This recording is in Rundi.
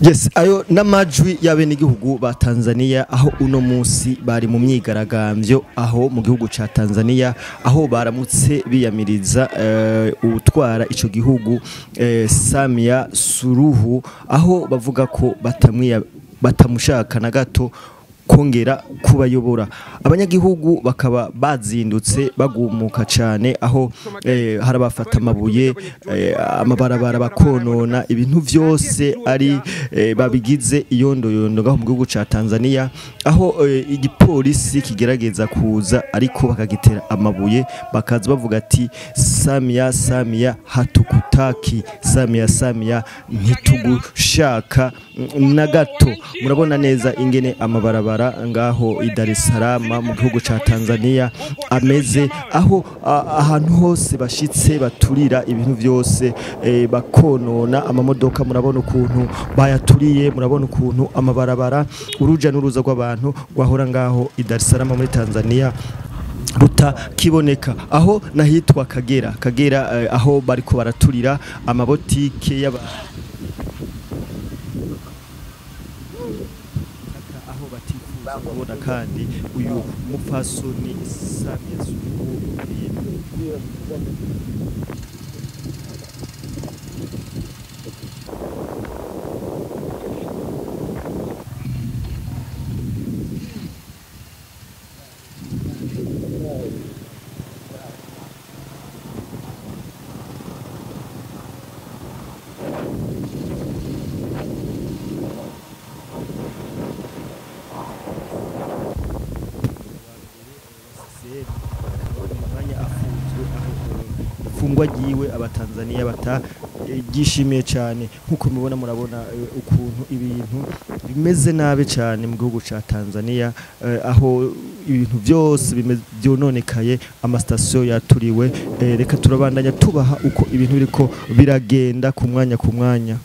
Yes, ayo n'amajwi y'abenegihugu ba Tanzania aho uno musi bari mu myigaragambyo aho mu gihugu ca Tanzania aho baramutse biyamiriza utwara ico gihugu Samia Suluhu aho bavuga ko batamushaka na gato kongera kubayobora. Abanyagihugu bakaba bazindutse bagumuka cyane aho harabafata amabuye amabarabara bakonona ibintu vyose ari babigize iyondo ngaho mu gihugu ca Tanzania aho igipolisi kigerageza kuza ariko bakagitera amabuye bakaza bavuga ati Samia hatukutaki, Samia ntitugushaka na gato. Murabona neza ingene amabarabara ngaho i Dar es Salaam mu gihugu ca Tanzania ameze aho ahantu hose bashitse baturira ibintu vyose bakonona amamodoka. Murabona ukuntu bayaturiye, murabona ukuntu amabarabara uruja n'uruza rw'abantu gwahora ngaho i Dar es Salaam muri Tanzania rutakiboneka aho nahitwa Kagera aho bariko baraturira amabotike y'aba kubona kandi uyu mupfasoni Samia Suluhu fungwa giwe abatanzania batagishimiye cyane nkuko mubona. Murabona ukuntu ibintu bimeze nabe cyane mu gihugu ca Tanzania aho ibintu byose byononekaye, amastation yaturiwe. Reka turabandanya tubaha uko ibintu biriko biragenda ku mwanya